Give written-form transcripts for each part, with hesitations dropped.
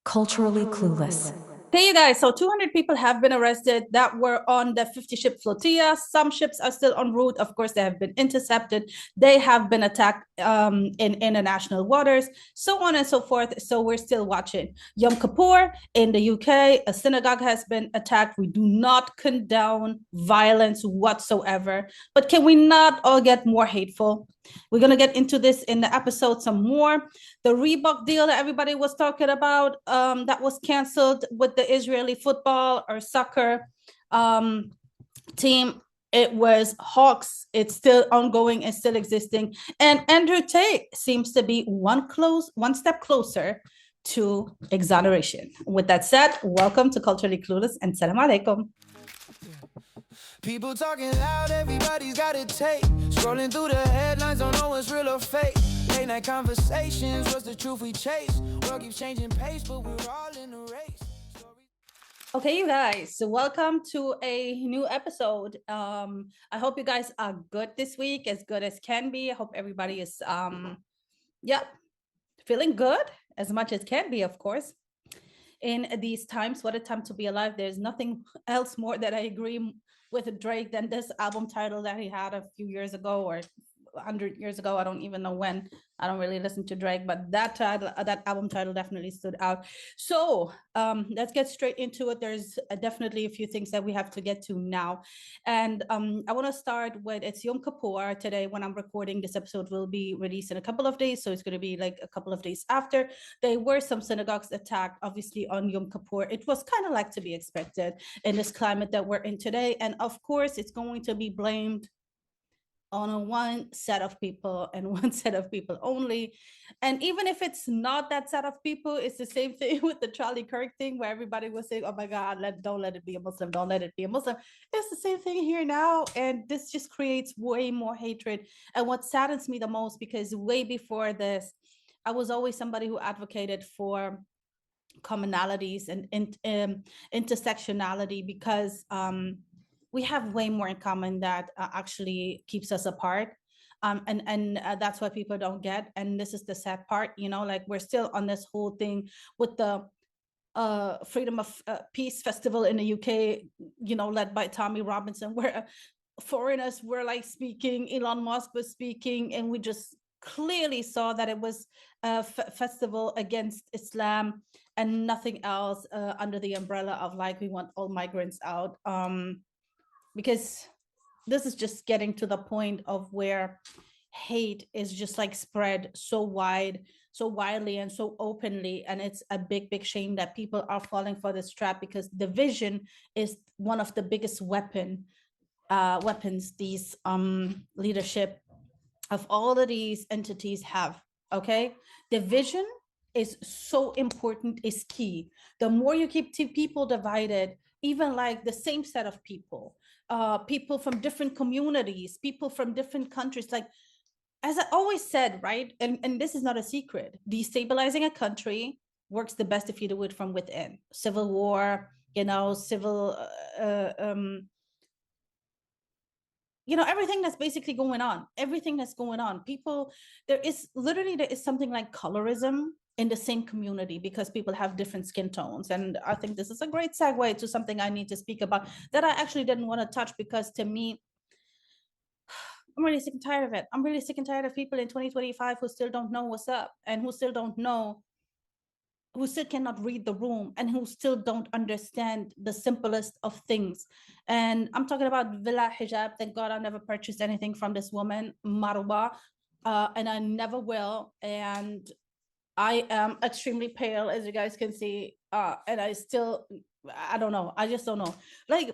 Culturally clueless. Okay, you guys, so 200 people have been arrested that were on the 50-ship flotilla. Some ships are still en route. Of course, they have been intercepted. They have been attacked in international waters, so on and so forth. So we're still watching. Yom Kippur in the UK, a synagogue has been attacked. We do not condone violence whatsoever. But can we not all get more hateful? We're going to get into this in the episode some more. The Reebok deal that everybody was talking about that was canceled with the Israeli football or soccer team. It was Hawks. It's still ongoing and still existing. And Andrew Tate seems to be one step closer to exoneration. With that said, welcome to Culturally Clueless and salam alaikum. People talking loud, everybody's got a take. Scrolling through the headlines, don't know what's real or fake. Late night conversations, what's the truth we chase? World keeps changing pace, but we're all in the race. Okay, you guys, so welcome to a new episode. I hope you guys are good this week, as good as can be. I hope everybody is feeling good as much as can be, of course. In these times, what a time to be alive. There's nothing else more that I agree with Drake than this album title that he had a few years ago or 100 years ago. I don't even know when. I don't really listen to Drake, but that album title definitely stood out. So let's get straight into it. There's definitely a few things that we have to get to now. And I want to start with, it's Yom Kippur today. When I'm recording, this episode will be released in a couple of days. So it's going to be like a couple of days after. There were some synagogues attacked, obviously, on Yom Kippur. It was kind of like to be expected in this climate that we're in today. And of course, it's going to be blamed on one set of people and one set of people only. And even if it's not that set of people, it's the same thing with the Charlie Kirk thing where everybody was saying, oh my God, don't let it be a Muslim, don't let it be a Muslim. It's the same thing here now. And this just creates way more hatred. And what saddens me the most, because way before this, I was always somebody who advocated for commonalities and intersectionality, because we have way more in common that actually keeps us apart. And that's what people don't get. And this is the sad part, like we're still on this whole thing with the Freedom of Peace Festival in the UK, led by Tommy Robinson, where foreigners were like speaking, Elon Musk was speaking, and we just clearly saw that it was a festival against Islam and nothing else, under the umbrella of like, we want all migrants out. Because this is just getting to the point of where hate is just like spread so widely and so openly. And it's a big shame that people are falling for this trap, because division is one of the biggest weapons these leadership of all of these entities have. Okay, division is so important, is key. The more you keep people divided, even like the same set of people, people from different communities, people from different countries, like, as I always said, right? And this is not a secret. Destabilizing a country works the best if you do it from within. Civil war, civil, everything that's basically going on. People, there is something like colorism in the same community, because people have different skin tones. And I think this is a great segue to something I need to speak about that I actually didn't want to touch, because to me, I'm really sick and tired of it. I'm really sick and tired of people in 2025 who still don't know what's up, and who still cannot read the room, and who still don't understand the simplest of things. And I'm talking about Velahijab. Thank God I never purchased anything from this woman, Marwa, and I never will. And I am extremely pale, as you guys can see, and I don't know. I just don't know. Like,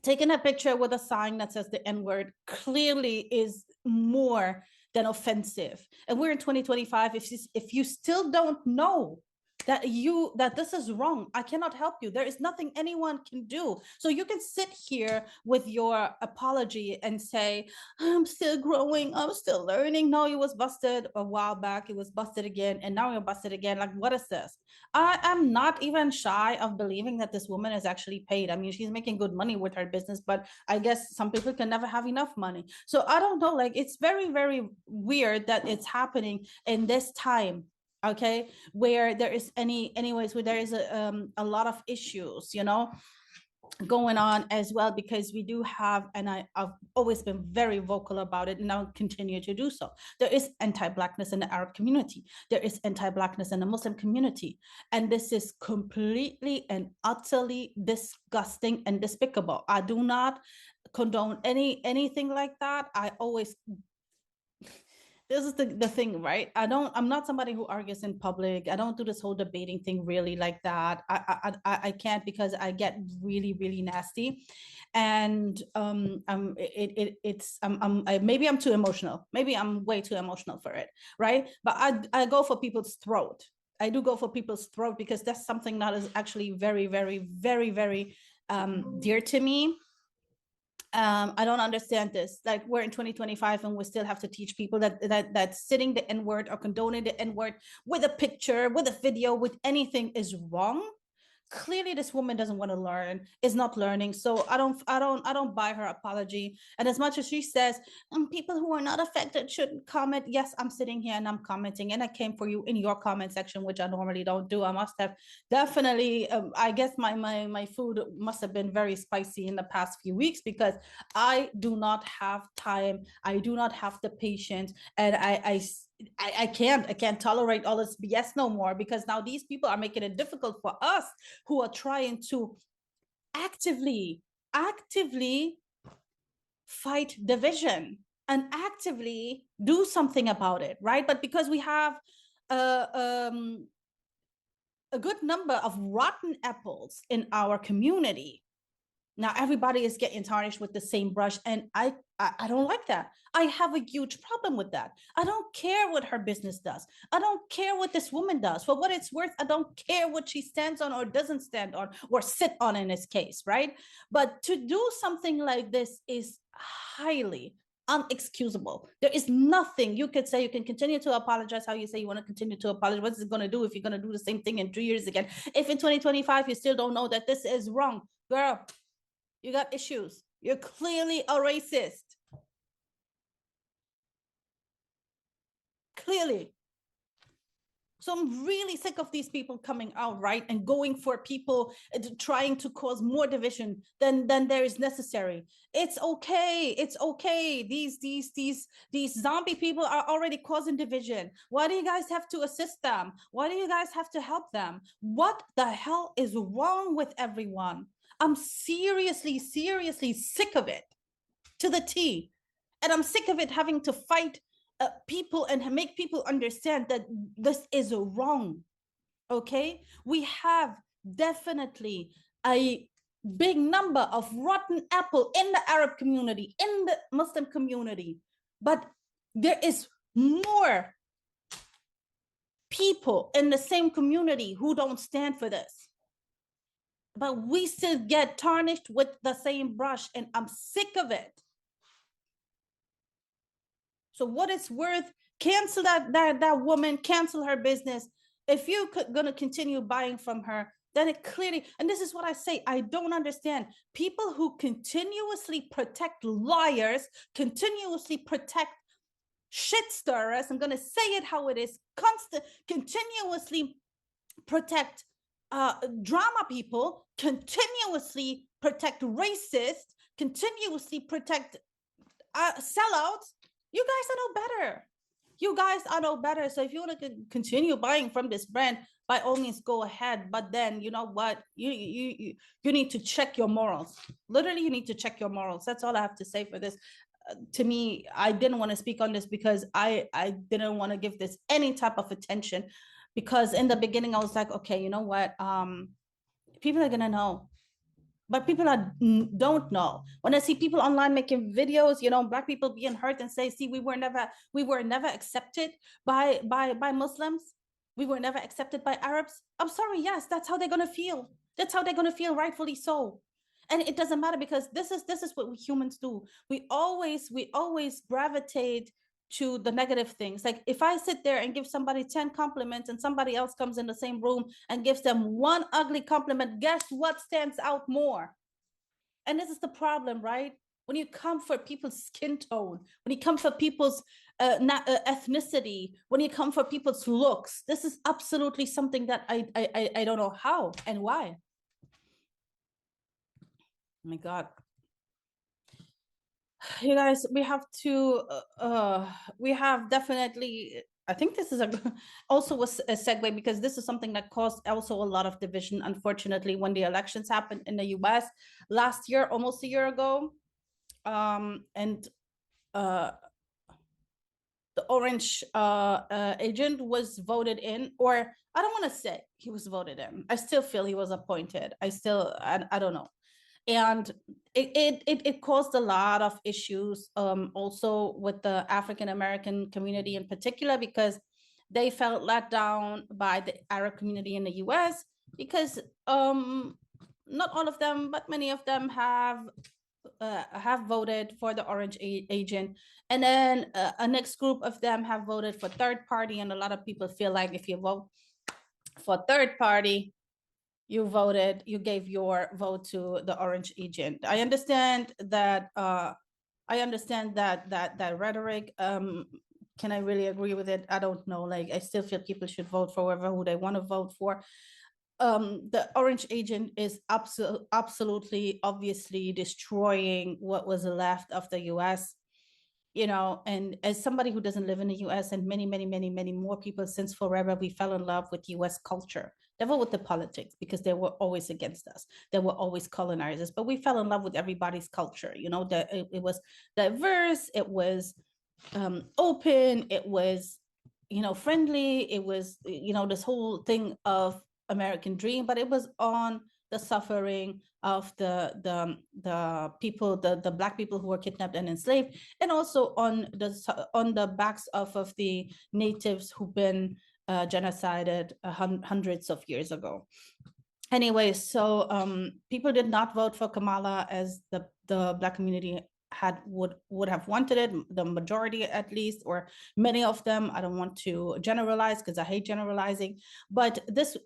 taking a picture with a sign that says the N-word clearly is more than offensive. And we're in 2025. If you still don't know that this is wrong, I cannot help you. There is nothing anyone can do. So you can sit here with your apology and say, I'm still growing, I'm still learning. No, it was busted a while back, it was busted again, and now you're busted again. Like, what is this? I am not even shy of believing that this woman is actually paid. I mean, she's making good money with her business, but I guess some people can never have enough money. So I don't know, like, it's very, very weird that it's happening in this time okay, where there is anyways, where there is a lot of issues, you know, going on as well, because we do have, and I've always been very vocal about it, and I'll continue to do so. There is anti-Blackness in the Arab community. There is anti-Blackness in the Muslim community. And this is completely and utterly disgusting and despicable. I do not condone anything like that. I always, this is the thing, right? I'm not somebody who argues in public. I don't do this whole debating thing really like that. I can't, because I get really, really nasty. And maybe I'm too emotional. Maybe I'm way too emotional for it, right? But I go for people's throat. I do go for people's throat, because that's something that is actually very, very, very, very dear to me. I don't understand this. Like, we're in 2025 and we still have to teach people that sitting the N-word or condoning the N-word with a picture, with a video, with anything is wrong. Clearly this woman doesn't want to learn, is not learning. So I don't buy her apology. And as much as she says people who are not affected shouldn't comment, yes, I'm sitting here and I'm commenting, and I came for you in your comment section, which I normally don't do. I must have definitely I guess my food must have been very spicy in the past few weeks, because I do not have time, I do not have the patience, and I can't tolerate all this BS no more, because now these people are making it difficult for us who are trying to actively fight division and actively do something about it, right? But because we have a good number of rotten apples in our community, now everybody is getting tarnished with the same brush, and I don't like that. I have a huge problem with that. I don't care what her business does. I don't care what this woman does. For what it's worth, I don't care what she stands on or doesn't stand on or sit on in this case, right? But to do something like this is highly unexcusable. There is nothing you could say. You can continue to apologize how you say you want to continue to apologize. What's it going to do if you're going to do the same thing in 2 years again? If in 2025 you still don't know that this is wrong, girl, you got issues. You're clearly a racist. Clearly. So I'm really sick of these people coming out, right, and going for people, trying to cause more division than there is necessary. It's okay. It's okay. These zombie people are already causing division. Why do you guys have to assist them? Why do you guys have to help them? What the hell is wrong with everyone? I'm seriously sick of it, to the T. And I'm sick of it having to fight people and make people understand that this is wrong, okay? We have definitely a big number of rotten apple in the Arab community, in the Muslim community, but there is more people in the same community who don't stand for this. But we still get tarnished with the same brush, and I'm sick of it. So what it's worth, cancel that woman, cancel her business. If you're gonna continue buying from her, then it clearly, and this is what I say, I don't understand people who continuously protect liars, continuously protect shit stirrers. I'm gonna say it how it is, continuously protect drama people, continuously protect racists, continuously protect sellouts. You guys are no better. You guys are no better. So if you want to continue buying from this brand, by all means, go ahead. But then, you know what? You need to check your morals. Literally, you need to check your morals. That's all I have to say for this. To me, I didn't want to speak on this because I didn't want to give this any type of attention, because in the beginning I was like, okay, you know what? People are gonna know, but people don't know. When I see people online making videos, you know, Black people being hurt and say, see, we were never accepted by Muslims. We were never accepted by Arabs. I'm sorry, yes, that's how they're gonna feel. That's how they're gonna feel, rightfully so. And it doesn't matter, because this is what we humans do. We always gravitate to the negative things. Like if I sit there and give somebody 10 compliments and somebody else comes in the same room and gives them one ugly compliment, guess what stands out more? And this is the problem, right? when you come for people's skin tone, when you come for people's ethnicity, when you come for people's looks. This is absolutely something that I don't know how and why. Oh my God. You guys, we have to, we have definitely, I think this is also was a segue, because this is something that caused also a lot of division, unfortunately, when the elections happened in the US last year, almost a year ago. And the orange agent was voted in, or I don't want to say he was voted in. I still feel he was appointed. I don't know. And it caused a lot of issues also with the African-American community in particular, because they felt let down by the Arab community in the US, because not all of them, but many of them have voted for the orange agent, and then a next group of them have voted for third party. And a lot of people feel like if you vote for third party, you gave your vote to the orange agent. I understand that that rhetoric. Can I really agree with it? I don't know. Like, I still feel people should vote for who they want to vote for. The orange agent is absolutely, obviously destroying what was left of the US, you know. And as somebody who doesn't live in the US, and many more people, since forever we fell in love with US culture, never with the politics, because they were always against us. They were always colonizers, but we fell in love with everybody's culture, you know. That it was diverse, it was open, it was, you know, friendly, it was, you know, this whole thing of American dream, but it was on the suffering of the people, the Black people who were kidnapped and enslaved, and also on the backs of the natives who've been genocided hundreds of years ago. Anyway, so people did not vote for Kamala, as the Black community would have wanted it, the majority at least, or many of them. I don't want to generalize, because I hate generalizing, but this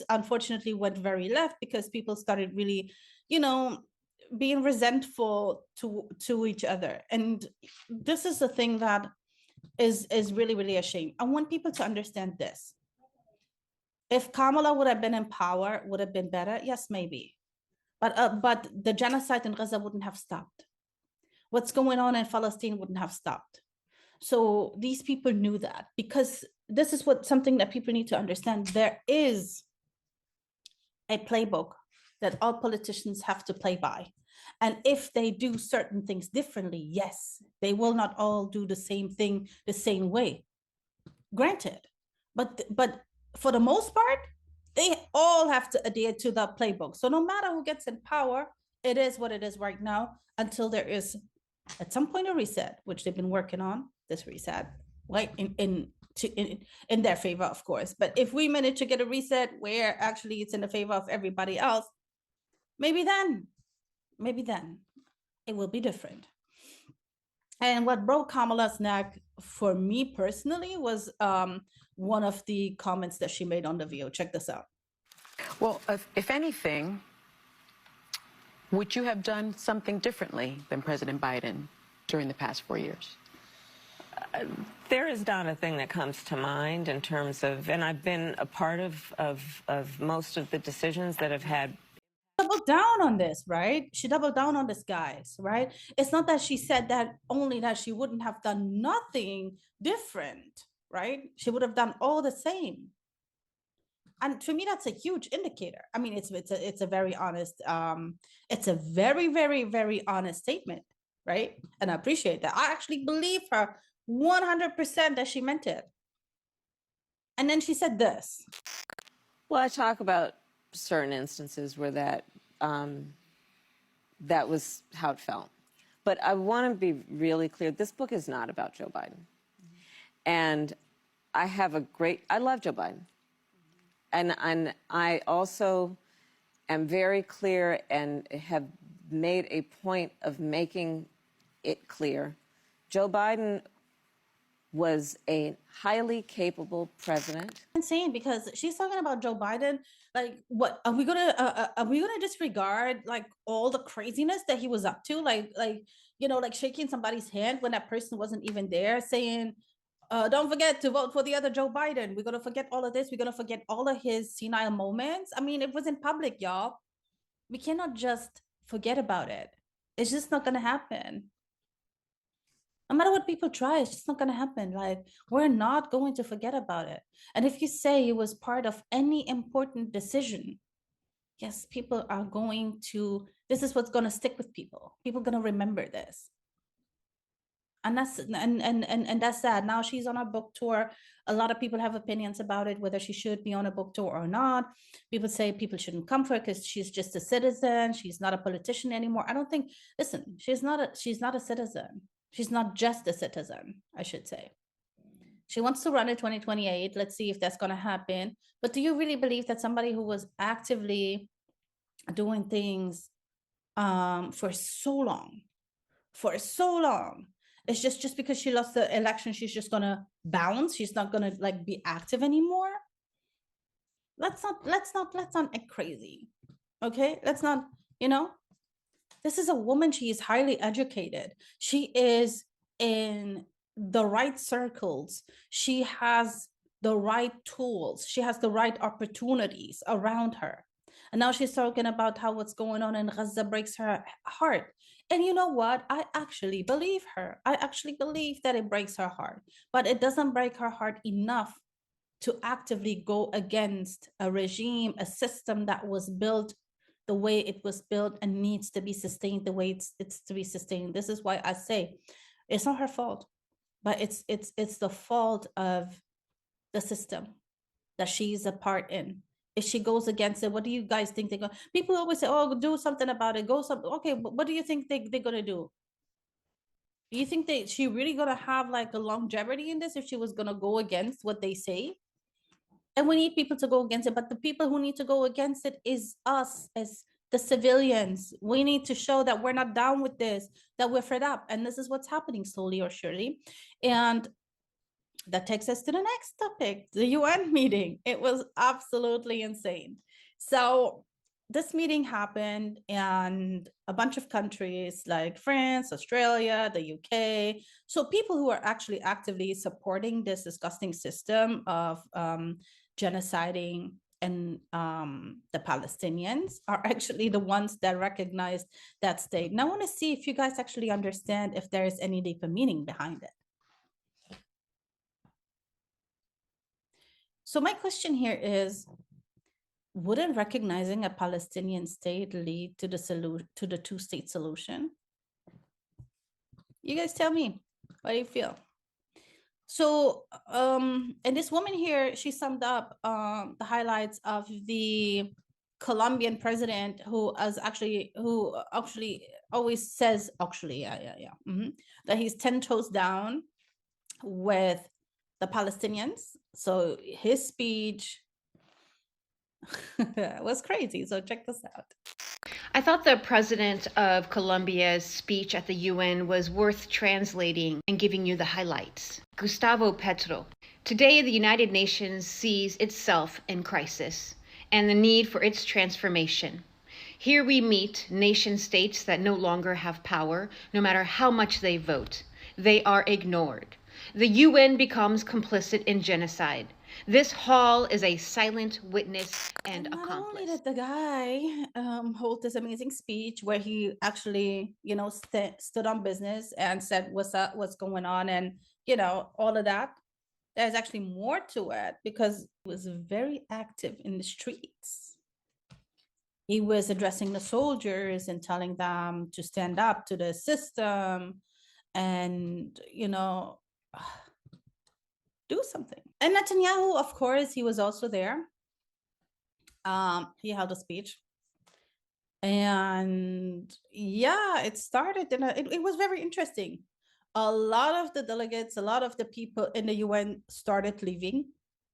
unfortunately went very left, because people started really, you know, being resentful to each other. And this is the thing that is really a shame. I want people to understand this. If Kamala would have been in power, would have been better? Yes, maybe. But the genocide in Gaza wouldn't have stopped. What's going on in Palestine wouldn't have stopped. So these people knew that, because this is something that people need to understand. There is a playbook that all politicians have to play by. And if they do certain things differently, yes, they will not all do the same thing the same way. Granted, but for the most part, they all have to adhere to the playbook. So no matter who gets in power, it is what it is right now, until there is at some point a reset, which they've been working on, this reset, right? In their favor, of course. But if we manage to get a reset where actually it's in the favor of everybody else, maybe then it will be different. And what broke Kamala's neck for me personally was one of the comments that she made on the video. Check this out. Well, if anything, would you have done something differently than President Biden during the past 4 years? There is not a thing that comes to mind in terms of, and I've been a part of most of the decisions that have had. Doubled down on this, right? She doubled down on this, guys, right? It's not that she said that only that she wouldn't have done nothing different, right? She would have done all the same. And to me, that's a huge indicator. I mean, it's a very honest, it's a very honest statement, right? And I appreciate that. I actually believe her 100% that she meant it. And then she said this. Well, I talk about certain instances where that was how it felt. But I want to be really clear. This book is not about Joe Biden. And I love Joe Biden. And I also am very clear and have made a point of making it clear. Joe Biden was a highly capable president. Insane, because she's talking about Joe Biden. Like, what are we gonna disregard like all the craziness that he was up to? Like like shaking somebody's hand when that person wasn't even there, saying, don't forget to vote for the other Joe Biden. We're gonna forget all of this. We're gonna forget all of his senile moments. I mean, it was in public, y'all. We cannot just forget about it. It's just not gonna happen. No matter what people try, it's just not going to happen. Like, we're not going to forget about it. And if you say it was part of any important decision, yes, people are going to, this is what's going to stick with people. People are going to remember this. And that's sad. Now she's on a book tour. A lot of people have opinions about it, whether she should be on a book tour or not. People say people shouldn't come for her because she's just a citizen. She's not a politician anymore. I don't think, listen, she's not a citizen. She's not just a citizen, I should say. She wants to run in 2028. Let's see if that's going to happen. But do you really believe that somebody who was actively doing things for so long, it's just because she lost the election, she's just going to bounce? She's not going to like be active anymore? Let's not act crazy. Okay? Let's not, this is a woman. She is highly educated. She is in the right circles. She has the right tools. She has the right opportunities around her. And now she's talking about how what's going on in Gaza breaks her heart. And you know what? I actually believe her. I actually believe that it breaks her heart. But it doesn't break her heart enough to actively go against a regime, a system that was built the way it was built and needs to be sustained the way it's to be sustained. This is why I say it's not her fault, but it's the fault of the system that she's a part in. If she goes against it, what do you guys think they're going? People always say, "Oh, do something about it. Okay, but what do you think they're gonna do? Do you think she really gonna have like a longevity in this if she was gonna go against what they say? And we need people to go against it, but the people who need to go against it is us as the civilians. We need to show that we're not down with this, that we're fed up. And this is what's happening slowly or surely. And that takes us to the next topic, the UN meeting. It was absolutely insane. So this meeting happened, and a bunch of countries like France, Australia, the UK, so people who are actually actively supporting this disgusting system of genociding and the Palestinians are actually the ones that recognized that state. And I want to see if you guys actually understand if there is any deeper meaning behind it. So my question here is, wouldn't recognizing a Palestinian state lead to the two-state solution? You guys tell me, what do you feel? So, and this woman here, she summed up the highlights of the Colombian president who actually always says, that he's 10 toes down with the Palestinians. So his speech was crazy. So check this out. I thought the president of Colombia's speech at the UN was worth translating and giving you the highlights. Gustavo Petro. Today, the United Nations sees itself in crisis and the need for its transformation. Here we meet nation states that no longer have power, no matter how much they vote. They are ignored. The UN becomes complicit in genocide. This hall is a silent witness and accomplice. Not only did the guy hold this amazing speech where he actually, stood on business and said what's up, what's going on, and all of that. There's actually more to it because he was very active in the streets. He was addressing the soldiers and telling them to stand up to the system and, do something. And Netanyahu, of course, he was also there. He held a speech. And yeah, it started, and it was very interesting. A lot of the delegates, a lot of the people in the UN started leaving,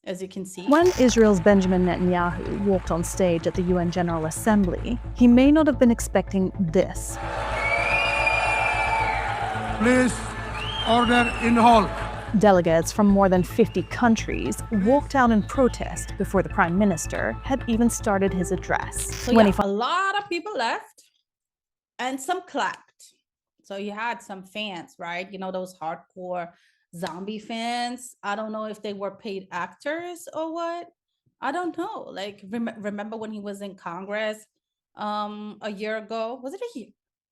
as you can see. When Israel's Benjamin Netanyahu walked on stage at the UN General Assembly, he may not have been expecting this. Please, order in the hall. Delegates from more than 50 countries walked out in protest before the prime minister had even started his address. So yeah, a lot of people left and some clapped. So you had some fans, right? You know, those hardcore zombie fans. I don't know if they were paid actors or what. I don't know. Like, remember when he was in Congress a year ago? Was it a year?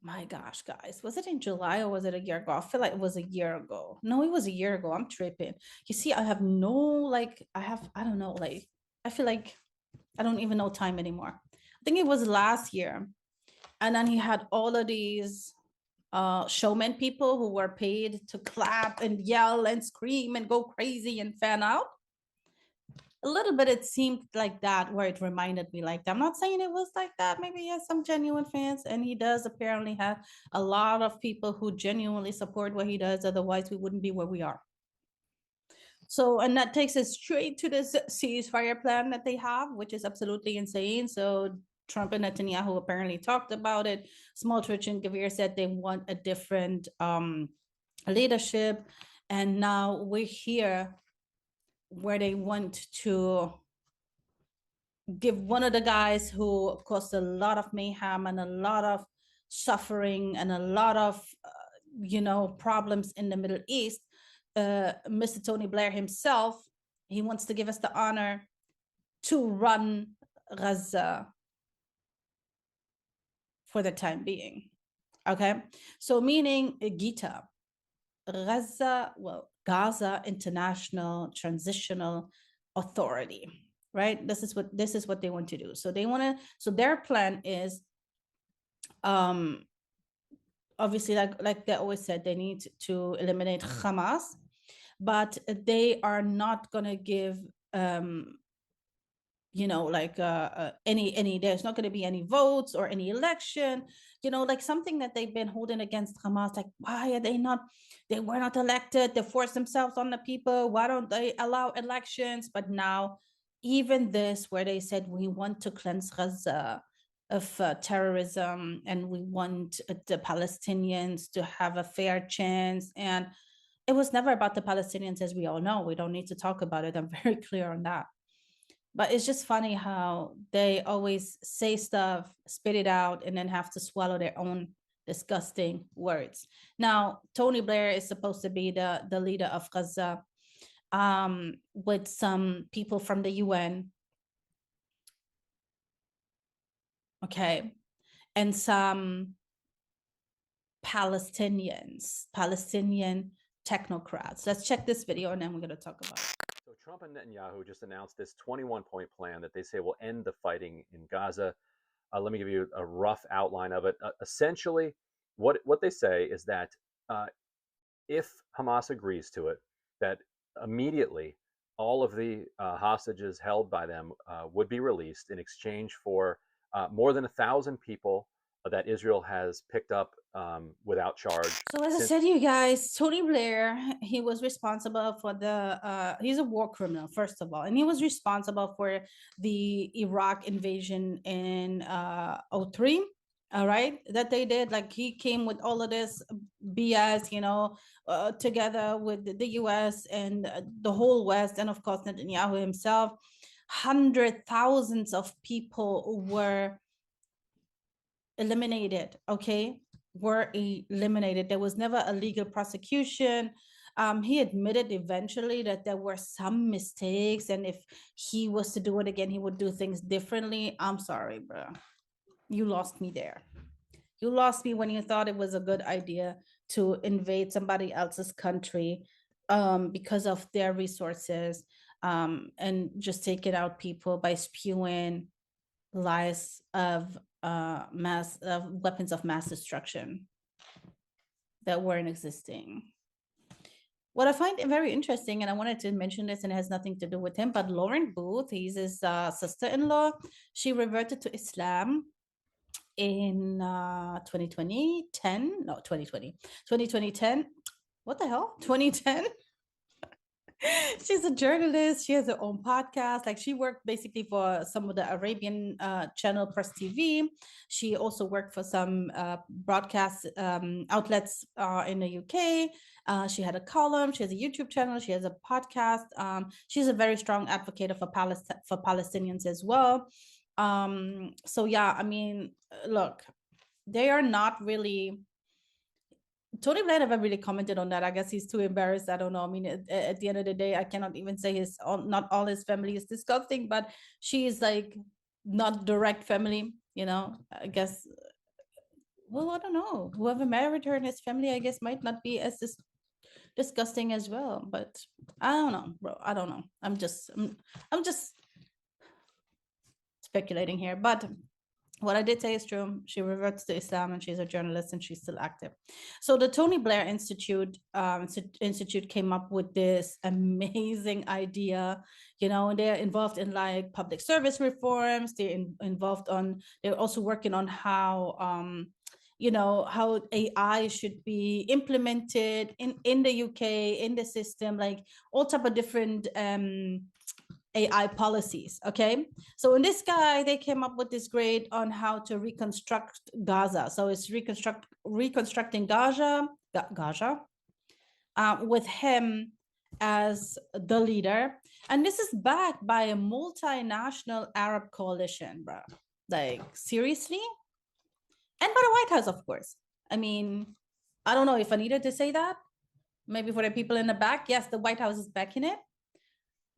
My gosh, guys, was it in July or was it a year ago? I feel like it was a year ago. No, it was a year ago. I'm tripping. You see, I have no, like, I don't know, like, I feel like I don't even know time anymore. I think it was last year. And then he had all of these showman people who were paid to clap and yell and scream and go crazy and fan out. A little bit it seemed like that, where it reminded me like that. I'm not saying it was like that. Maybe he has some genuine fans, and he does apparently have a lot of people who genuinely support what he does. Otherwise we wouldn't be where we are. So, and that takes us straight to this ceasefire plan that they have, which is absolutely insane. So Trump and Netanyahu apparently talked about it. Smotrich and Gavir said they want a different leadership, and now we're here where they want to give one of the guys who caused a lot of mayhem and a lot of suffering and a lot of problems in the Middle East, Mr. Tony Blair himself. He wants to give us the honor to run Gaza for the time being. Okay, so meaning Gita, Gaza International Transitional Authority, right? This is what they want to do. So they want to. So their plan is, obviously, like they always said, they need to eliminate Hamas, but they are not going to give any there's not going to be any votes or any election, like something that they've been holding against Hamas, like, why are they were not elected, they forced themselves on the people, why don't they allow elections? But now even this, where they said we want to cleanse Gaza of terrorism, and we want the Palestinians to have a fair chance, and it was never about the Palestinians, as we all know. We don't need to talk about it. I'm very clear on that. But it's just funny how they always say stuff, spit it out, and then have to swallow their own disgusting words. Now, Tony Blair is supposed to be the leader of Gaza, with some people from the UN. Okay. And some Palestinian technocrats. Let's check this video and then we're going to talk about it. So Trump and Netanyahu just announced this 21-point plan that they say will end the fighting in Gaza. Let me give you a rough outline of it. Essentially, what they say is that if Hamas agrees to it, that immediately all of the hostages held by them would be released in exchange for more than 1,000 people that Israel has picked up without charge. So as I said, you guys, Tony Blair, he was responsible for he's a war criminal, first of all, and he was responsible for the Iraq invasion in 2003. All right, that they did. Like, he came with all of this BS, together with the US and the whole West, and of course Netanyahu himself. Thousands of people were eliminated. Okay, were eliminated. There was never a legal prosecution. He admitted eventually that there were some mistakes, and if he was to do it again, he would do things differently. I'm sorry, bro. You lost me there. You lost me when you thought it was a good idea to invade somebody else's country because of their resources, and just taking out people by spewing lies of weapons of mass destruction that weren't existing. What I find very interesting, and I wanted to mention this, and it has nothing to do with him, but Lauren Booth, he's his sister-in-law. She reverted to Islam in 2020. What the hell? 2010. She's a journalist. She has her own podcast. Like, she worked basically for some of the Arabian channel Press TV. She also worked for some broadcast outlets in the UK. She had a column. She has a YouTube channel. She has a podcast. She's a very strong advocate for Palestinians as well. So yeah, I mean, look, they are not really. Tony Blair never really commented on that. I guess he's too embarrassed. I don't know. I mean, at the end of the day, I cannot even say not all his family is disgusting, but she is like not direct family, you know. I guess. Well, I don't know. Whoever married her and his family, I guess, might not be as disgusting as well. But I don't know, bro. I don't know. I'm just speculating here, but what I did say is true. She reverts to Islam and she's a journalist and she's still active. So the Tony Blair Institute came up with this amazing idea. You know, they're involved in like public service reforms. They're also working on how you know, how AI should be implemented in the UK, in the system, like all type of different AI policies. Okay, so in this guy, they came up with this grade on how to reconstruct Gaza. So it's reconstructing Gaza with him as the leader, and this is backed by a multinational Arab coalition, bro. Like, seriously, and by the White House, of course. I mean, I don't know if I needed to say that. Maybe for the people in the back, yes, the White House is backing it.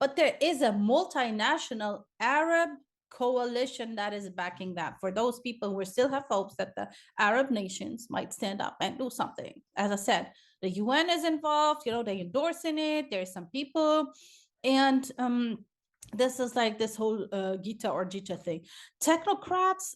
But there is a multinational Arab coalition that is backing that. For those people who still have hopes that the Arab nations might stand up and do something. As I said, the UN is involved, you know, they're endorsing it. There's some people. And this is like this whole Gita or Jita thing. Technocrats,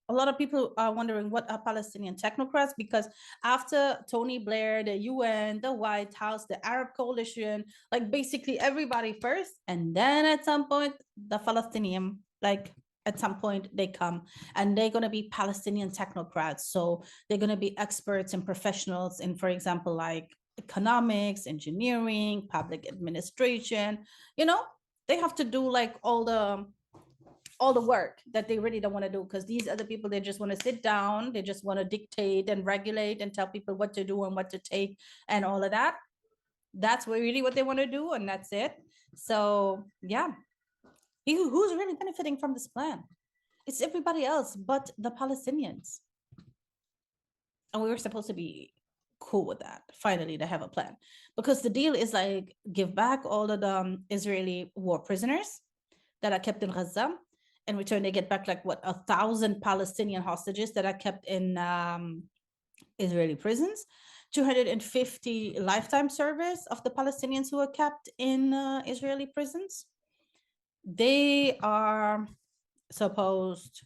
a lot of people are wondering what are Palestinian technocrats, because after Tony Blair, the UN, the White House, the Arab coalition, like basically everybody first, and then at some point the Palestinian, like at some point they come and they're going to be Palestinian technocrats. So they're going to be experts and professionals in, for example, like economics, engineering, public administration. You know, they have to do like all the work that they really don't want to do, because these other people, they just want to sit down, they just want to dictate and regulate and tell people what to do and what to take and all of that. That's really what they want to do, and that's it. So yeah, who's really benefiting from this plan? It's everybody else but the Palestinians, and we were supposed to be cool with that. Finally, they have a plan, because the deal is like give back all of the Israeli war prisoners that are kept in Gaza. In return, they get back like 1,000 Palestinian hostages that are kept in Israeli prisons, 250 lifetime service of the Palestinians who are kept in Israeli prisons. They are supposed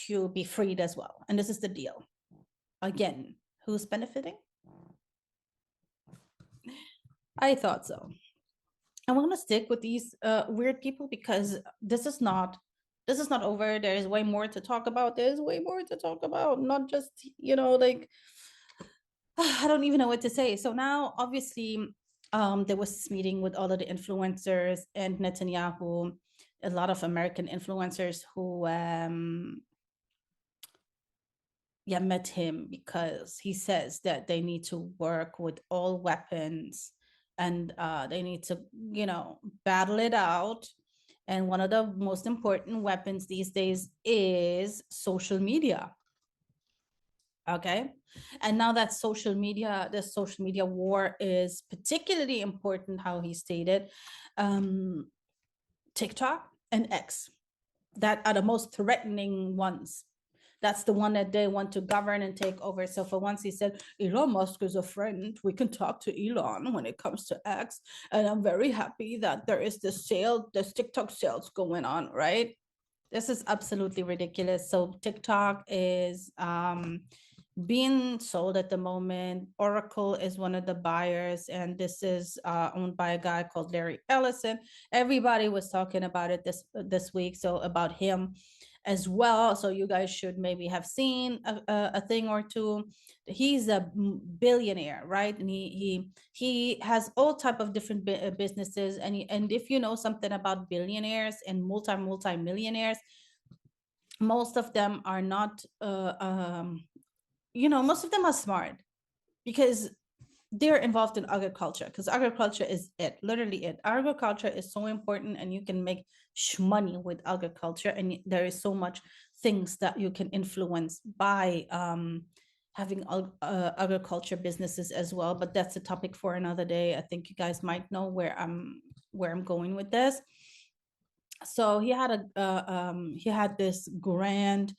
to be freed as well. And this is the deal. Again, who's benefiting? I thought so. I want to stick with these weird people, because this is not over. There is way more to talk about. There's way more to talk about, not just, you know, like, I don't even know what to say. So now, obviously, there was this meeting with all of the influencers and Netanyahu, a lot of American influencers who met him, because he says that they need to work with all weapons, and they need to, you know, battle it out. And one of the most important weapons these days is social media. Okay. And now that the social media war is particularly important, how he stated, TikTok and X, that are the most threatening ones. That's the one that they want to govern and take over. So for once, he said, Elon Musk is a friend. We can talk to Elon when it comes to X. And I'm very happy that there is this TikTok sales going on, right? This is absolutely ridiculous. So TikTok is being sold at the moment. Oracle is one of the buyers, and this is owned by a guy called Larry Ellison. Everybody was talking about it this week, so about him. as well. So you guys should maybe have seen a thing or two. He's a billionaire, right? And he has all type of different businesses. And if you know something about billionaires and multi-millionaires, most of them are not, most of them are smart, because they're involved in agriculture, because agriculture is it, literally it. Agriculture is so important, and you can make money with agriculture, and there is so much things that you can influence by having agriculture businesses as well. But that's a topic for another day. I think you guys might know where I'm going with this. So he had this grand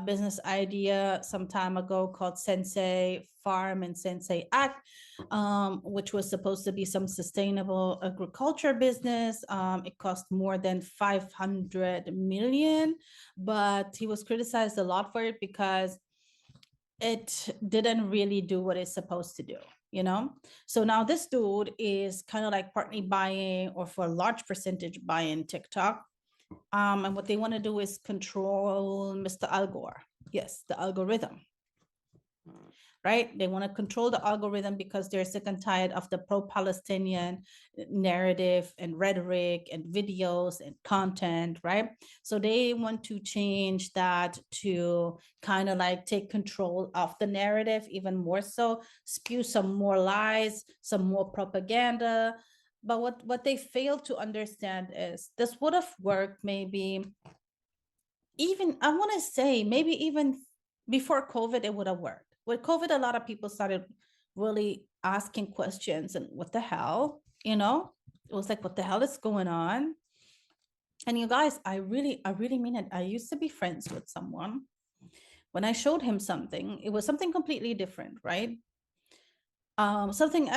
business idea some time ago called Sensei Farm and Sensei Act, which was supposed to be some sustainable agriculture business. It cost more than 500 million, but he was criticized a lot for it because it didn't really do what it's supposed to do, So now this dude is kind of like partly buying, or for a large percentage buying, TikTok. And what they want to do is control Mr. Al Gore. Yes, the algorithm. Right? They want to control the algorithm because they're sick and tired of the pro-Palestinian narrative and rhetoric and videos and content, right? So they want to change that to kind of like take control of the narrative even more so, spew some more lies, some more propaganda. But what they fail to understand is this would have worked maybe even, I want to say, maybe even before COVID, it would have worked. With COVID, a lot of people started really asking questions and what the hell, it was like, what the hell is going on? And you guys, I really mean it. I used to be friends with someone. When I showed him something, it was something completely different, right? Something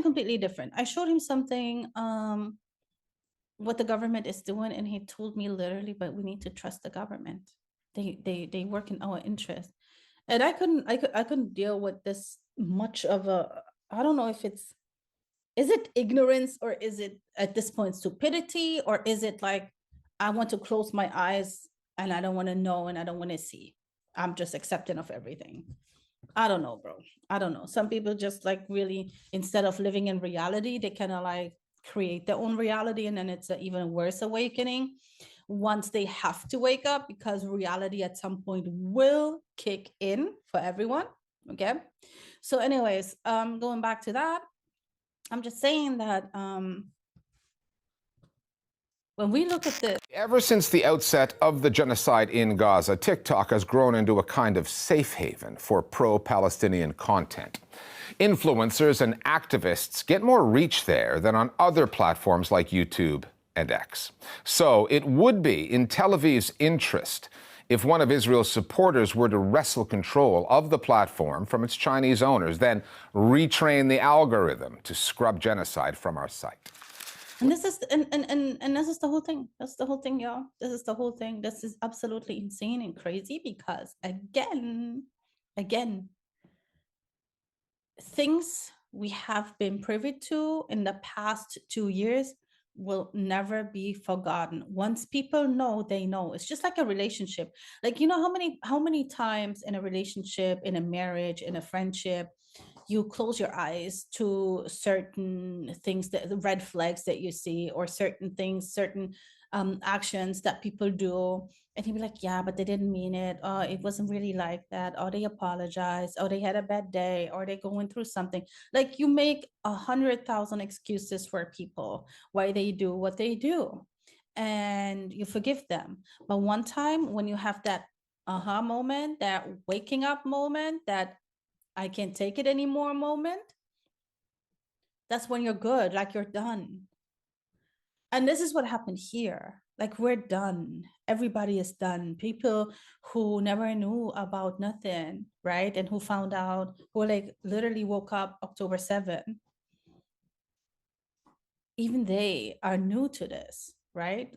completely different. I showed him something, what the government is doing, and he told me literally, but we need to trust the government. They work in our interest. And I couldn't deal with this much of a, I don't know if is it ignorance, or is it at this point stupidity, or is it like, I want to close my eyes and I don't want to know and I don't want to see. I'm just accepting of everything. I don't know, bro. I don't know. Some people just like really, instead of living in reality, they kind of like create their own reality, and then it's an even worse awakening once they have to wake up, because reality at some point will kick in for everyone. Okay. So anyways, going back to that, I'm just saying that when we look at this, ever since the outset of the genocide in Gaza, TikTok has grown into a kind of safe haven for pro-Palestinian content. Influencers and activists get more reach there than on other platforms like YouTube and X. So it would be in Tel Aviv's interest if one of Israel's supporters were to wrestle control of the platform from its Chinese owners, then retrain the algorithm to scrub genocide from our site. and this is and this is the whole thing. That's the whole thing, y'all. This is the whole thing. This is absolutely insane and crazy, because again, things we have been privy to in the past 2 years will never be forgotten. Once people know, they know. It's just like a relationship. Like, how many times in a relationship, in a marriage, in a friendship, you close your eyes to certain things, that the red flags that you see, or certain things, certain actions that people do, and you'd be like, yeah, but they didn't mean it. Oh, it wasn't really like that. Oh, they apologized. Oh, they had a bad day, or they're going through something. Like, you make 100,000 excuses for people why they do what they do, and you forgive them. But one time when you have that aha moment, that waking up moment, that I can't take it anymore moment, that's when you're good, like you're done. And this is what happened here. Like, we're done. Everybody is done. People who never knew about nothing, right? And who found out, who like literally woke up October 7th, even they are new to this, right?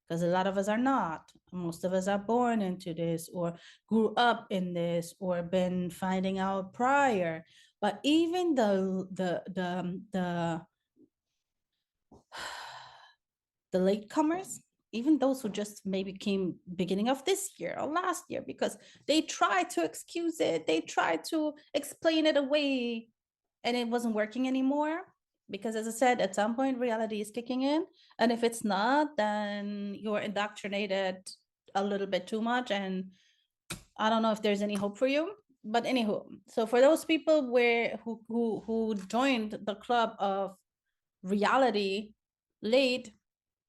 Because a lot of us are not. Most of us are born into this, or grew up in this, or been finding out prior. But even the latecomers, even those who just maybe came beginning of this year or last year, because they tried to excuse it, they tried to explain it away, and it wasn't working anymore. Because as I said, at some point reality is kicking in, and if it's not, then you're indoctrinated a little bit too much, and I don't know if there's any hope for you. But anywho, so for those people who joined the club of reality late,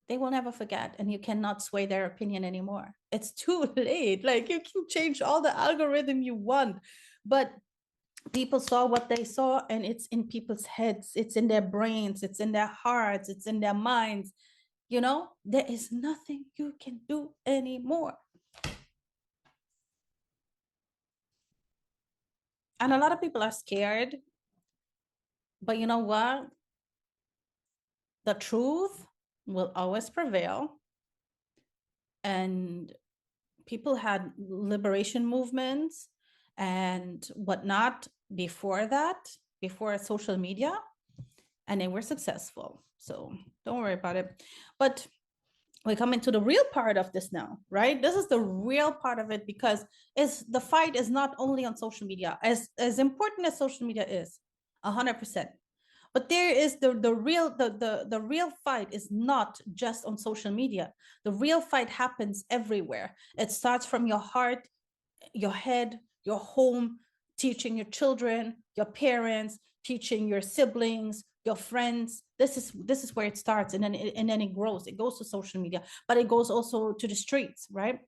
they will never forget, and you cannot sway their opinion anymore. It's too late. Like, you can change all the algorithm you want, but people saw what they saw, and it's in people's heads, it's in their brains, it's in their hearts, it's in their minds. You know, there is nothing you can do anymore. And a lot of people are scared, but you know what? The truth will always prevail. And people had liberation movements and whatnot before that, before social media, and they were successful. So don't worry about it. But we come into the real part of this now, right? This is the real part of it, because the fight is not only on social media, as important as social media is, 100%. But there is the real fight is not just on social media. The real fight happens everywhere. It starts from your heart, your head, your home, teaching your children, your parents, teaching your siblings, your friends. This is where it starts, and then it grows. It goes to social media, but it goes also to the streets, right?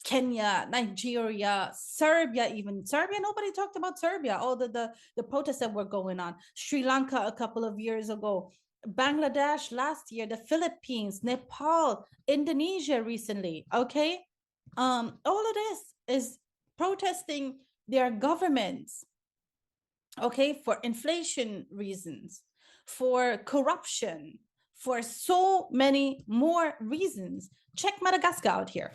Kenya, Nigeria, Serbia, even Serbia. Nobody talked about Serbia. All the protests that were going on. Sri Lanka a couple of years ago, Bangladesh last year, the Philippines, Nepal, Indonesia recently. Okay, all of this is protesting their governments. Okay, for inflation reasons, for corruption, for so many more reasons. Check Madagascar out here.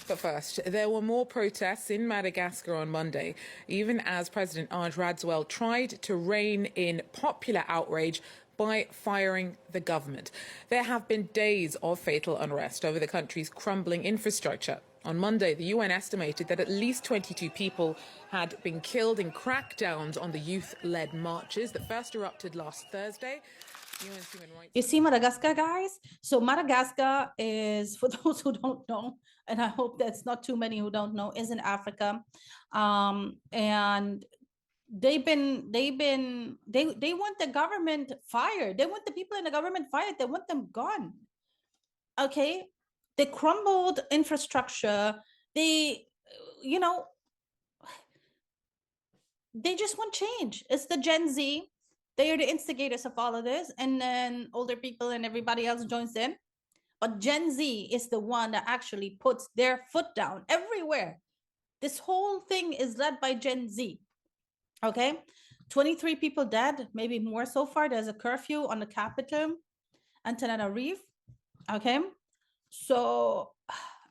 But first, there were more protests in Madagascar on Monday, even as President Ange Radswell tried to rein in popular outrage by firing the government. There have been days of fatal unrest over the country's crumbling infrastructure. On Monday, the UN estimated that at least 22 people had been killed in crackdowns on the youth-led marches that first erupted last Thursday. You see Madagascar, guys? So Madagascar is, for those who don't know, and I hope that's not too many who don't know, is in Africa. And they want the government fired. They want the people in the government fired. They want them gone. Okay? They crumbled infrastructure. They just want change. It's the Gen Z. They are the instigators of all of this, and then older people and everybody else joins in. But Gen Z is the one that actually puts their foot down everywhere. This whole thing is led by Gen Z. Okay, 23 people dead, maybe more so far. There's a curfew on the capital, Antananarivo. Okay, so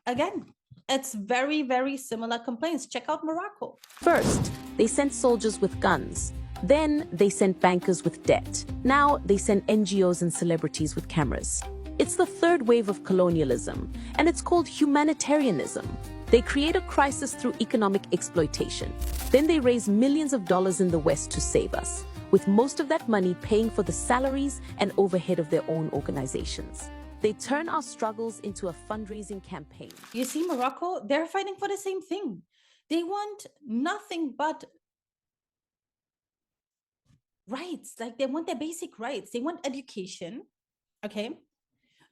again, it's very, very similar complaints. Check out Morocco. First, they sent soldiers with guns. Then they sent bankers with debt. Now they send NGOs and celebrities with cameras. It's the third wave of colonialism, and it's called humanitarianism. They create a crisis through economic exploitation. Then they raise millions of dollars in the West to save us, with most of that money paying for the salaries and overhead of their own organizations. They turn our struggles into a fundraising campaign. You see, Morocco, they're fighting for the same thing. They want nothing but rights. Like, they want their basic rights. They want education. Okay.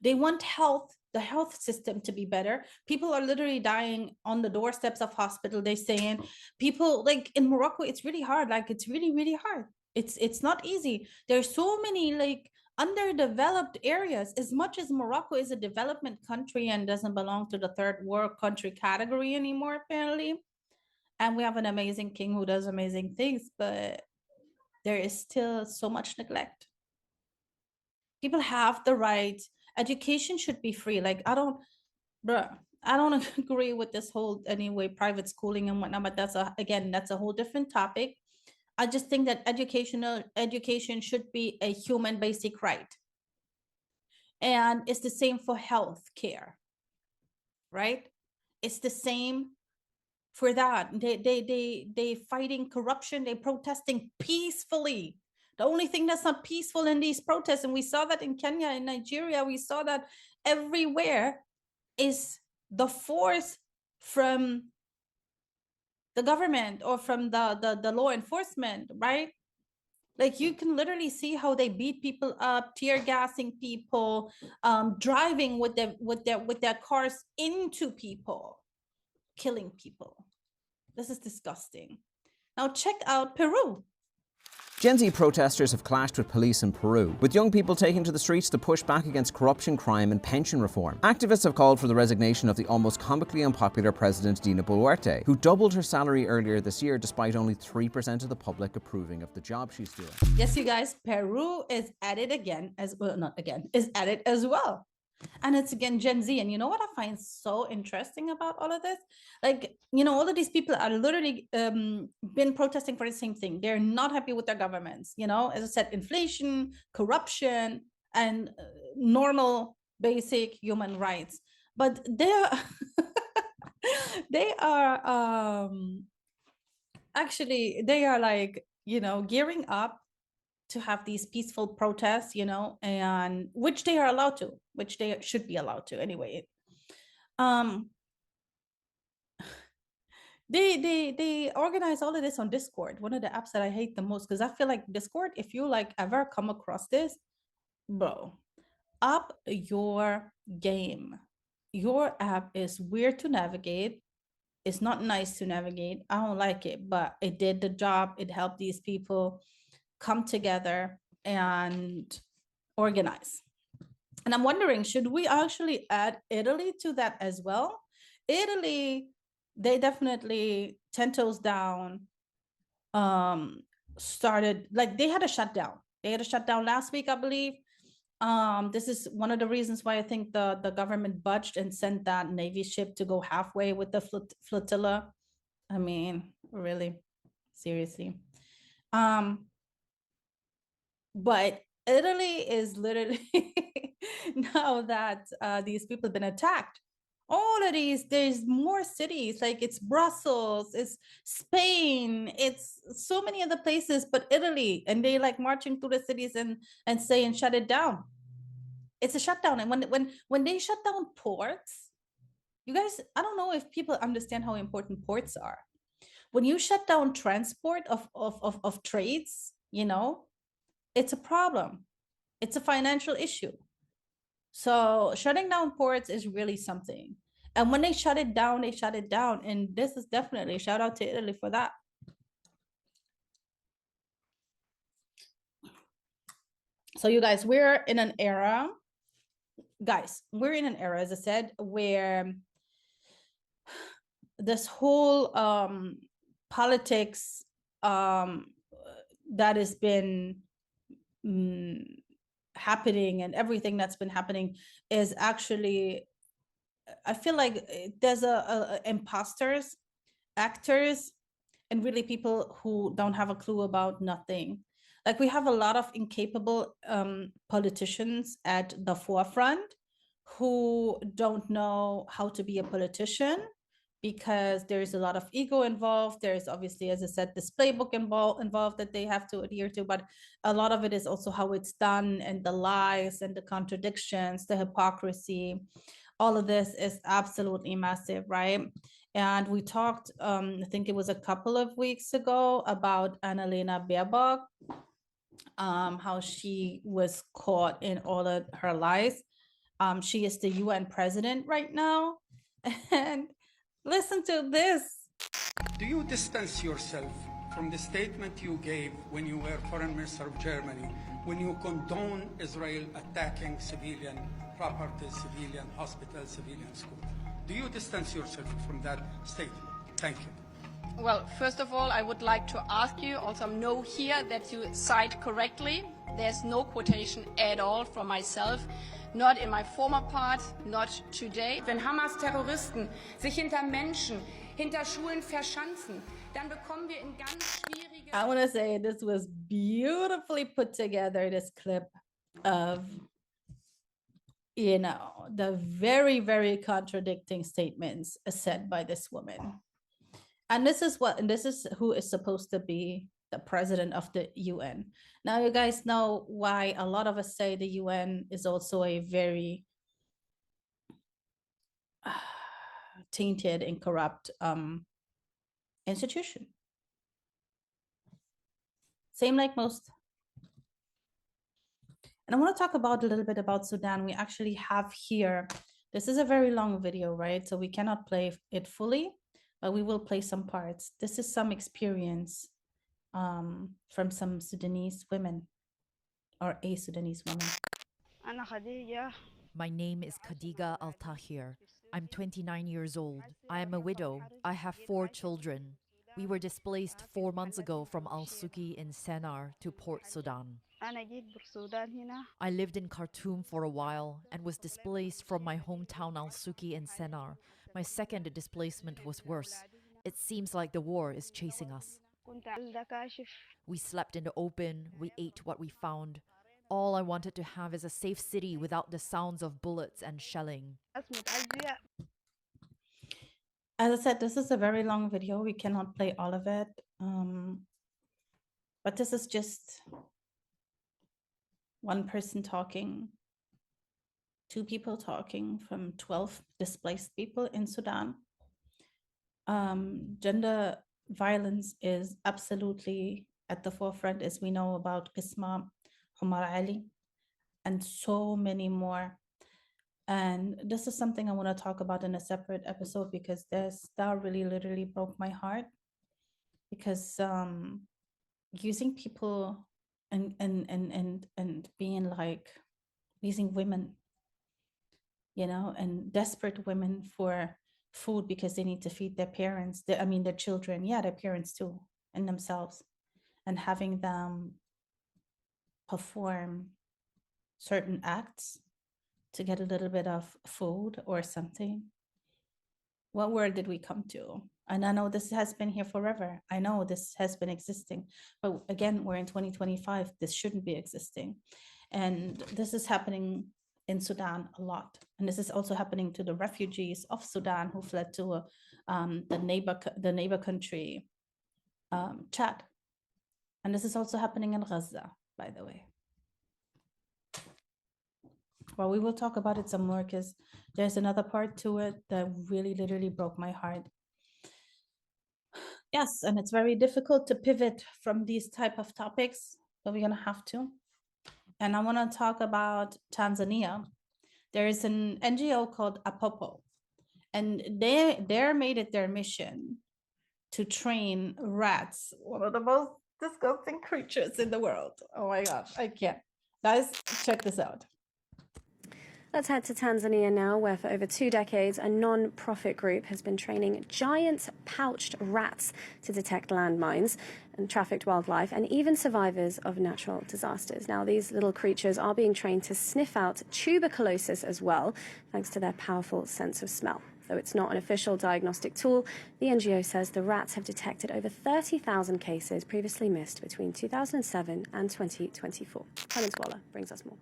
They want health, the health system to be better. People are literally dying on the doorsteps of hospital. They're saying people, like in Morocco, it's really hard. Like, it's really, really hard. It's not easy. There's so many like underdeveloped areas. As much as Morocco is a development country and doesn't belong to the third world country category anymore, apparently. And we have an amazing king who does amazing things, but there is still so much neglect. People have the right. Education should be free. Like, I don't agree with this whole, anyway, private schooling and whatnot, but that's a whole different topic. I just think that education should be a human basic right. And it's the same for health care. right? It's the same for that. They fighting corruption. They protesting peacefully. The only thing that's not peaceful in these protests, and we saw that in Kenya, in Nigeria, we saw that everywhere, is the force from the government or from the law enforcement, right? Like you can literally see how they beat people up, tear gassing people, driving with their cars into people, killing people. This is disgusting. Now check out Peru. Gen Z protesters have clashed with police in Peru, with young people taking to the streets to push back against corruption, crime and pension reform. Activists have called for the resignation of the almost comically unpopular President Dina Boluarte, who doubled her salary earlier this year despite only 3% of the public approving of the job she's doing. Yes, you guys, Peru is at it again, as well, not again, is at it as well. And it's again Gen Z. And you know what I find so interesting about all of this? Like, you know, all of these people are literally been protesting for the same thing. They're not happy with their governments. You know, as I said, inflation, corruption, and normal basic human rights. But they're they are actually, they are like, you know, gearing up to have these peaceful protests, you know, and which they are allowed to, which they should be allowed to anyway. They organize all of this on Discord, one of the apps that I hate the most, because I feel like Discord, if you like ever come across this, bro, up your game. Your app is weird to navigate. It's not nice to navigate. I don't like it, but it did the job. It helped these people come together and organize. And I'm wondering, should we actually add Italy to that as well? Italy, they definitely 10 toes down, started, like they had a shutdown. They had a shutdown last week, I believe. This is one of the reasons why I think the government budged and sent that Navy ship to go halfway with the flotilla. I mean, really, seriously. But Italy is literally now that these people have been attacked, all of these, there's more cities, like it's Brussels, it's Spain, it's so many other places, but Italy, and they like marching through the cities and saying shut it down. It's a shutdown. And when they shut down ports, you guys, I don't know if people understand how important ports are. When you shut down transport of trades, you know, it's a problem. It's a financial issue. So shutting down ports is really something. And when they shut it down, they shut it down. And this is definitely a shout out to Italy for that. So you guys, we're in an era, as I said, where this whole politics that has been happening, and everything that's been happening is actually, I feel like there's a imposters, actors, and really people who don't have a clue about nothing. Like we have a lot of incapable politicians at the forefront who don't know how to be a politician, because there's a lot of ego involved. There's obviously, as I said, this playbook involved that they have to adhere to, but a lot of it is also how it's done, and the lies and the contradictions, the hypocrisy. All of this is absolutely massive, right? And we talked, I think it was a couple of weeks ago, about Annalena Baerbock, how she was caught in all of her lies. She is the UN president right now. And listen to this. Do you distance yourself from the statement you gave when you were Foreign Minister of Germany, when you condone Israel attacking civilian properties, civilian hospitals, civilian schools? Do you distance yourself from that statement? Thank you. Well, first of all, I would like to ask you, also know here that you cite correctly. There's no quotation at all from myself. Not in my former part, not today. Wenn Hamas-Terroristen sich hinter Menschen, hinter Schulen verschanzen, dann bekommen wir in ganz schwierige... I want to say this was beautifully put together, this clip of you know, the very, very contradicting statements said by this woman. And this is who is supposed to be the president of the UN. Now you guys know why a lot of us say the UN is also a very tainted and corrupt institution. Same like most. And I want to talk about a little bit about Sudan. We actually have here, this is a very long video, right? So we cannot play it fully, but we will play some parts. This is some experience from some Sudanese women, or a Sudanese woman. My name is Khadiga Al Tahir. I'm 29 years old. I am a widow. I have 4 children. We were displaced 4 months ago from Al Suki in Sennar to Port Sudan. I lived in Khartoum for a while and was displaced from my hometown Al Suki in Sennar. My second displacement was worse. It seems like the war is chasing us. We slept in the open, we ate what we found. All I wanted to have is a safe city without the sounds of bullets and shelling. As I said, this is a very long video. We cannot play all of it. But this is just one person talking, 2 people talking from 12 displaced people in Sudan. Gender violence is absolutely at the forefront, as we know about Qisma, Omar Ali, and so many more. And this is something I want to talk about in a separate episode, because that really literally broke my heart, because using people and being like using women, you know, and desperate women for food because they need to feed their parents, their children, yeah, their parents too, and themselves, and having them perform certain acts to get a little bit of food or something. What world did we come to? And I know this has been here forever. I know this has been existing, but again, we're in 2025. This shouldn't be existing. And this is happening in Sudan a lot. And this is also happening to the refugees of Sudan who fled to the neighbor country, Chad. And this is also happening in Gaza, by the way. Well, we will talk about it some more, because there's another part to it that really literally broke my heart. Yes, and it's very difficult to pivot from these type of topics, but we're gonna have to. And I want to talk about Tanzania. There is an NGO called Apopo, and they made it their mission to train rats, one of the most disgusting creatures in the world. Oh my God, I can't. Guys, check this out. Let's head to Tanzania now, where for over 2 decades, a non-profit group has been training giant pouched rats to detect landmines and trafficked wildlife, and even survivors of natural disasters. Now, these little creatures are being trained to sniff out tuberculosis as well, thanks to their powerful sense of smell. Though it's not an official diagnostic tool, the NGO says the rats have detected over 30,000 cases previously missed between 2007 and 2024. Clemens Waller brings us more.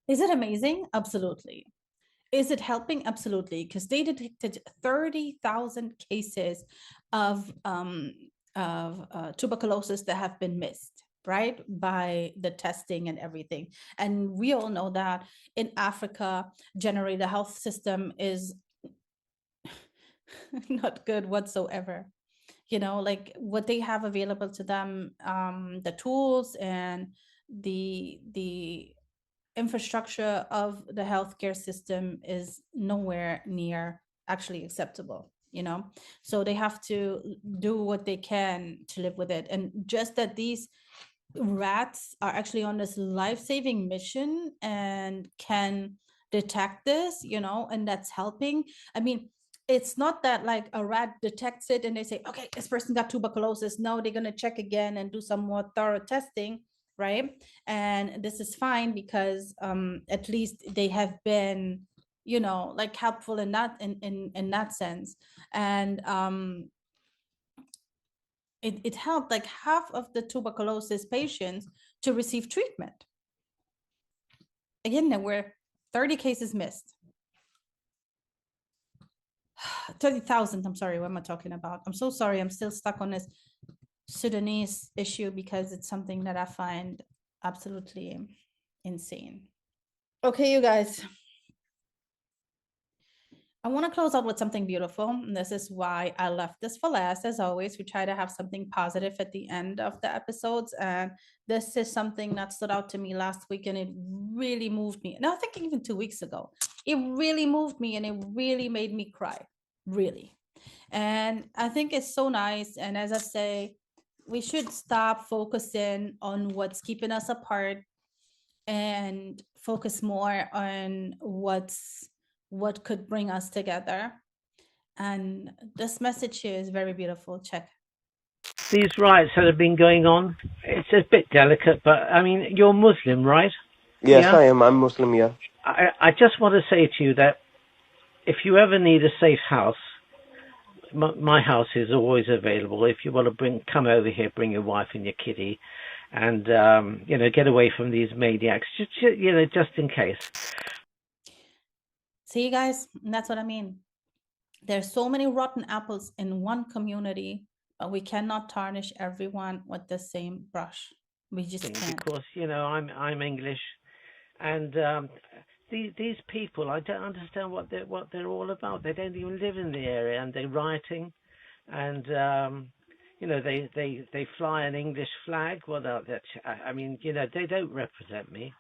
Is it amazing? Absolutely. Is it helping? Absolutely, because they detected 30,000 cases of tuberculosis that have been missed, right, by the testing and everything. And we all know that in Africa, generally the health system is not good whatsoever. You know, like what they have available to them, the tools and the infrastructure of the healthcare system is nowhere near actually acceptable, you know? So they have to do what they can to live with it. And just that these rats are actually on this life-saving mission and can detect this, you know, and that's helping. I mean, it's not that like a rat detects it and they say, okay, this person got tuberculosis. No, they're going to check again and do some more thorough testing, right? And this is fine because at least they have been, you know, like helpful in that in that sense. And it helped like half of the tuberculosis patients to receive treatment. Again, there were 30 cases missed. 30,000, I'm sorry, what am I talking about? I'm so sorry, I'm still stuck on this Sudanese issue because it's something that I find absolutely insane. Okay, you guys. I want to close out with something beautiful. And this is why I left this for last. As always, we try to have something positive at the end of the episodes. And this is something that stood out to me last week and it really moved me. And I think even 2 weeks ago, it really moved me and it really made me cry. Really. And I think it's so nice. And as I say, we should stop focusing on what's keeping us apart and focus more on what could bring us together. And this message here is very beautiful. Check. These riots that have been going on, it's a bit delicate, but I mean, you're Muslim, right? Yes, Yeah? I am. I'm Muslim, yeah. I just want to say to you that if you ever need a safe house, my house is always available. If you want to come over here, bring your wife and your kitty, and get away from these maniacs, just in case. See, you guys, and that's what I mean. There's so many rotten apples in one community, but we cannot tarnish everyone with the same brush. We just can't. Because I'm English, and these people, I don't understand what they're all about. They don't even live in the area, and they're rioting, and they fly an English flag. Well, they don't represent me,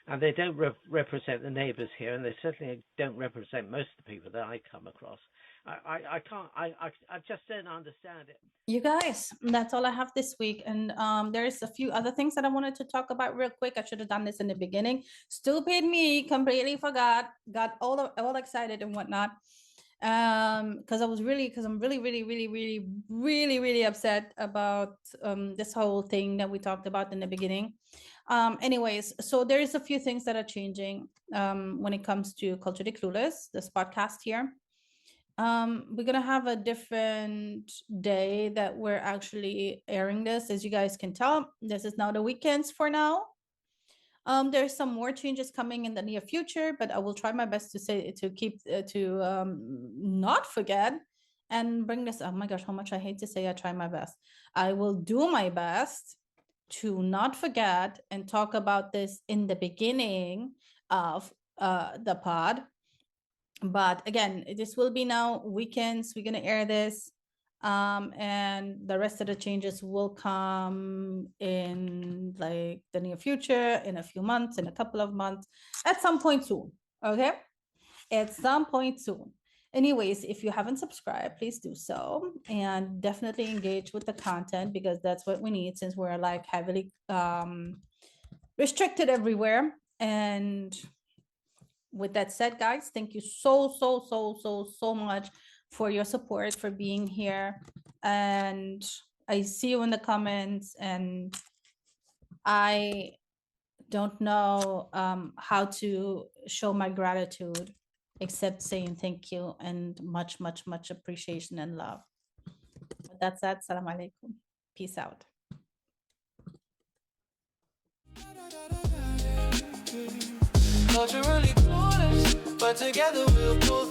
and they don't represent the neighbours here, and they certainly don't represent most of the people that I come across. I just don't understand it. You guys, that's all I have this week. And there's a few other things that I wanted to talk about real quick. I should have done this in the beginning. Stupid me, completely forgot, got all excited and whatnot. Because I'm really upset about this whole thing that we talked about in the beginning. Anyways, so there is a few things that are changing when it comes to Culturally Clueless, this podcast here. We're gonna have a different day that we're actually airing this. As you guys can tell, this is now the weekends for now. There's some more changes coming in the near future, but I will try my best to not forget and bring this. Oh my gosh, how much I hate to say I try my best. I will do my best to not forget and talk about this in the beginning of the pod. But again, this will be now weekends. We're going to air this. And the rest of the changes will come in like the near future, in a few months, in a couple of months, at some point soon. Okay? At some point soon. Anyways, if you haven't subscribed, please do so. And definitely engage with the content because that's what we need since we're like heavily restricted everywhere. And with that said, guys, thank you so much for your support, for being here. And I see you in the comments, and I don't know how to show my gratitude except saying thank you and much appreciation and love. With that said, salam alaikum. Peace out. Culturally clueless, but together we'll pull